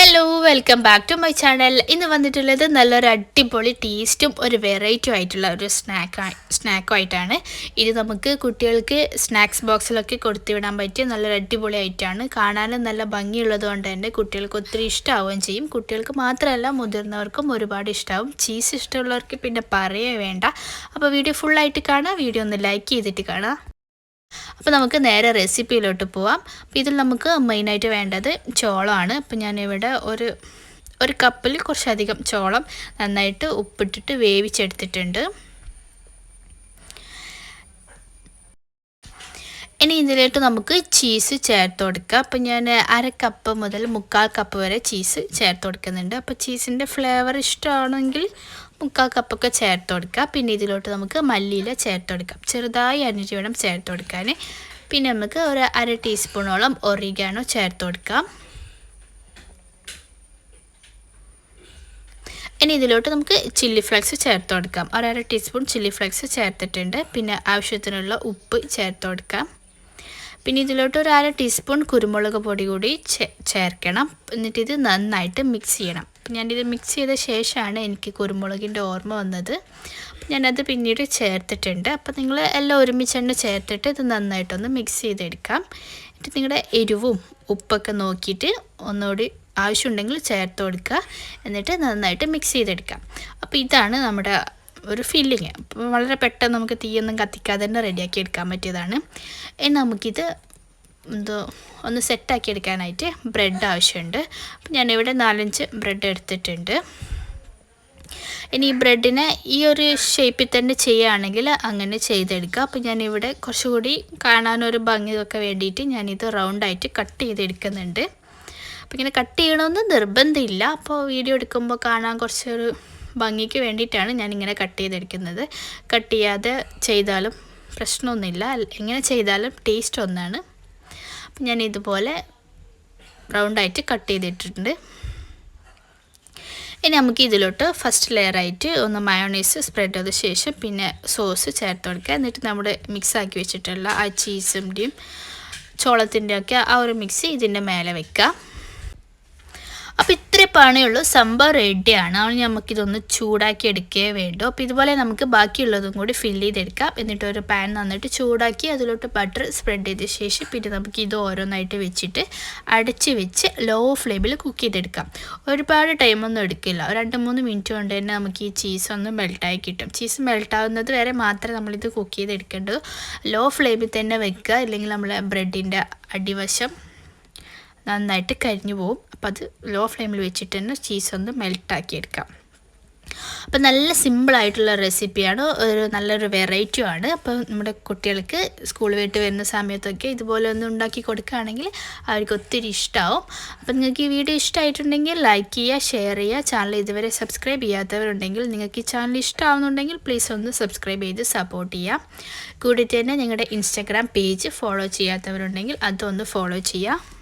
Hello welcome back to my channel. ഇന്ന് വന്നിട്ടുള്ളത് നല്ലൊരു അടിപൊളി ടേസ്റ്റും ഒരു വെറൈറ്റി ആയിട്ടുള്ള ഒരു സ്നാക്കുമായിട്ടാണ്. ഇത് നമുക്ക് കുട്ടികൾക്ക് സ്നാക്സ് ബോക്സിലൊക്കെ കൊടുത്തു വിടാൻ പറ്റിയ നല്ലൊരു അടിപൊളി ആയിട്ടാണ്. കാണാനും നല്ല ഭംഗിയുള്ളത് കൊണ്ട് തന്നെ കുട്ടികൾക്ക് ഒത്തിരി ഇഷ്ടമാവുകയും ചെയ്യും. കുട്ടികൾക്ക് മാത്രമല്ല മുതിർന്നവർക്കും ഒരുപാട് ഇഷ്ടമാവും. ചീസ് ഇഷ്ടമുള്ളവർക്ക് പിന്നെ പറയേ വേണ്ട. അപ്പോൾ വീഡിയോ ഫുള്ളായിട്ട് കാണാം. വീഡിയോ ഒന്ന് ലൈക്ക് ചെയ്തിട്ട് കാണാം. അപ്പോൾ നമുക്ക് നേരെ റെസിപ്പിയിലോട്ട് പോവാം. അപ്പോൾ ഇതിൽ നമുക്ക് മെയിനായിട്ട് വേണ്ടത് ചോളമാണ്. അപ്പോൾ ഞാനിവിടെ ഒരു കപ്പിൽ കുറച്ചധികം ചോളം നന്നായിട്ട് ഉപ്പിട്ടിട്ട് വേവിച്ചെടുത്തിട്ടുണ്ട്. ഇനി ഇതിലോട്ട് നമുക്ക് ചീസ് ചേർത്ത് കൊടുക്കാം. അപ്പോൾ ഞാൻ 1/2 കപ്പ് മുതൽ 1/4 കപ്പ് വരെ ചീസ് ചേർത്ത് കൊടുക്കുന്നുണ്ട്. അപ്പോൾ ചീസിൻ്റെ ഫ്ലേവർ ഇഷ്ടമാണെങ്കിൽ 1/4 കപ്പൊക്കെ ചേർത്ത് കൊടുക്കുക. പിന്നെ ഇതിലോട്ട് നമുക്ക് മല്ലിയില ചേർത്ത് കൊടുക്കാം. ചെറുതായി അരിഞ്ഞിട്ട് വേണം ചേർത്ത് കൊടുക്കാൻ. പിന്നെ നമുക്ക് ഒരു 1/2 ടീസ്പൂണോളം ഒറിഗാനോ ചേർത്ത് കൊടുക്കാം. ഇനി ഇതിലോട്ട് നമുക്ക് ചില്ലി ഫ്ലേക്സ് ചേർത്ത് കൊടുക്കാം. ഒരു 1/2 ടീസ്പൂൺ ചില്ലി ഫ്ലേക്സ് ചേർത്തിട്ടുണ്ട്. പിന്നെ ആവശ്യത്തിനുള്ള ഉപ്പ് ചേർത്ത് കൊടുക്കാം. പിന്നെ ഇതിലോട്ട് ഒരു 1/2 ടീസ്പൂൺ കുരുമുളക് പൊടി കൂടി ചേർക്കണം. എന്നിട്ട് ഇത് നന്നായിട്ട് മിക്സ് ചെയ്യണം. അപ്പം ഞാനിത് മിക്സ് ചെയ്ത ശേഷമാണ് എനിക്ക് കുരുമുളകിൻ്റെ ഓർമ്മ വന്നത്. ഞാനത് പിന്നീട് ചേർത്തിട്ടുണ്ട്. അപ്പോൾ നിങ്ങൾ എല്ലാം ഒരുമിച്ച് ചേർത്തിട്ട് ഇത് നന്നായിട്ടൊന്ന് മിക്സ് ചെയ്തെടുക്കാം. എന്നിട്ട് നിങ്ങളുടെ എരിവും ഉപ്പൊക്കെ നോക്കിയിട്ട് ഒന്നുകൂടി ആവശ്യമുണ്ടെങ്കിൽ ചേർത്ത് കൊടുക്കുക. എന്നിട്ട് നന്നായിട്ട് മിക്സ് ചെയ്തെടുക്കാം. അപ്പോൾ ഇതാണ് നമ്മുടെ ഒരു ഫില്ലിങ്. വളരെ പെട്ടെന്ന് നമുക്ക് തീയൊന്നും കത്തിക്കാതെ തന്നെ റെഡിയാക്കി എടുക്കാൻ പറ്റിയതാണ്. ഇനി നമുക്കിത് ഒന്ന് സെറ്റാക്കി എടുക്കാനായിട്ട് ബ്രെഡ് ആവശ്യമുണ്ട്. അപ്പം ഞാനിവിടെ 4-5 ബ്രെഡ് എടുത്തിട്ടുണ്ട്. ഇനി ഈ ബ്രെഡിനെ ഈ ഒരു ഷേപ്പിൽ തന്നെ ചെയ്യുകയാണെങ്കിൽ അങ്ങനെ ചെയ്തെടുക്കുക. അപ്പോൾ ഞാനിവിടെ കുറച്ചുകൂടി കാണാനൊരു ഭംഗിയൊക്കെ വേണ്ടിയിട്ട് ഞാനിത് റൗണ്ടായിട്ട് കട്ട് ചെയ്തെടുക്കുന്നുണ്ട്. അപ്പോൾ ഇങ്ങനെ കട്ട് ചെയ്യണമെന്ന് നിർബന്ധമില്ല. അപ്പോൾ വീഡിയോ എടുക്കുമ്പോൾ കാണാൻ കുറച്ചൊരു ഭംഗിക്ക് വേണ്ടിയിട്ടാണ് ഞാനിങ്ങനെ കട്ട് ചെയ്തെടുക്കുന്നത്. കട്ട് ചെയ്യാതെ ചെയ്താലും പ്രശ്നമൊന്നുമില്ല. എങ്ങനെ ചെയ്താലും ടേസ്റ്റ് ഒന്നാണ്. അപ്പം ഞാൻ ഇതുപോലെ റൗണ്ടായിട്ട് കട്ട് ചെയ്തിട്ടുണ്ട്. ഇനി നമുക്ക് ഇതിലോട്ട് ഫസ്റ്റ് ലെയറായിട്ട് ഒന്ന് മയോണൈസ് സ്പ്രെഡ് ചെയ്ത ശേഷം പിന്നെ സോസ് ചേർത്ത് കൊടുക്കുക. എന്നിട്ട് നമ്മുടെ മിക്സാക്കി വെച്ചിട്ടുള്ള ആ ചീസിൻ്റെയും ചോളത്തിൻ്റെയൊക്കെ ആ ഒരു മിക്സ് ഇതിൻ്റെ മേലെ വെക്കുക. അപ്പോൾ ഇത്രേ പണിയുള്ളൂ. സംഭവം റെഡിയാണ്. അതുകൊണ്ട് നമുക്കിതൊന്ന് ചൂടാക്കി എടുക്കുകയേ വേണ്ടൂ. അപ്പോൾ ഇതുപോലെ നമുക്ക് ബാക്കിയുള്ളതും കൂടി ഫില്ല് ചെയ്തെടുക്കാം. എന്നിട്ട് ഒരു പാൻ നന്നായിട്ട് ചൂടാക്കി അതിലോട്ട് ബട്ടർ സ്പ്രെഡ് ചെയ്ത ശേഷം പിന്നെ നമുക്ക് ഇത് ഓരോന്നായിട്ട് വെച്ചിട്ട് അടച്ച് വെച്ച് ലോ ഫ്ലെയിമിൽ കുക്ക് ചെയ്തെടുക്കാം. ഒരുപാട് ടൈമൊന്നും എടുക്കില്ല. ഒരു 2-3 മിനിറ്റ് കൊണ്ട് തന്നെ നമുക്ക് ഈ ചീസ് ഒന്ന് മെൽട്ടായി കിട്ടും. ചീസ് മെൽട്ടാവുന്നത് വരെ മാത്രമേ നമ്മളിത് കുക്ക് ചെയ്തെടുക്കേണ്ടത്. ലോ ഫ്ലെയിമിൽ തന്നെ വെക്കുക. ഇല്ലെങ്കിൽ നമ്മളെ ബ്രെഡിൻ്റെ അടിവശം നന്നായിട്ട് കരിഞ്ഞു പോകും. അപ്പോൾ അത് ലോ ഫ്ലെയിമിൽ വെച്ചിട്ട് തന്നെ ചീസ് ഒന്ന് മെൽട്ടാക്കി എടുക്കാം. അപ്പോൾ നല്ല സിമ്പിളായിട്ടുള്ള റെസിപ്പിയാണ്. നല്ലൊരു വെറൈറ്റിയുമാണ്. അപ്പോൾ നമ്മുടെ കുട്ടികൾക്ക് സ്കൂൾ വിട്ട് വരുന്ന സമയത്തൊക്കെ ഇതുപോലെ ഒന്ന് ഉണ്ടാക്കി കൊടുക്കുകയാണെങ്കിൽ അവർക്ക് ഒത്തിരി ഇഷ്ടമാവും. അപ്പോൾ നിങ്ങൾക്ക് ഈ വീഡിയോ ഇഷ്ടമായിട്ടുണ്ടെങ്കിൽ ലൈക്ക് ചെയ്യുക, ഷെയർ ചെയ്യുക. ചാനൽ ഇതുവരെ സബ്സ്ക്രൈബ് ചെയ്യാത്തവരുണ്ടെങ്കിൽ നിങ്ങൾക്ക് ഈ ചാനൽ ഇഷ്ടമാവുന്നുണ്ടെങ്കിൽ പ്ലീസ് ഒന്ന് സബ്സ്ക്രൈബ് ചെയ്ത് സപ്പോർട്ട് ചെയ്യുക. കൂടി തന്നെ ഞങ്ങളുടെ ഇൻസ്റ്റാഗ്രാം പേജ് ഫോളോ ചെയ്യാത്തവരുണ്ടെങ്കിൽ അതൊന്ന് ഫോളോ ചെയ്യുക.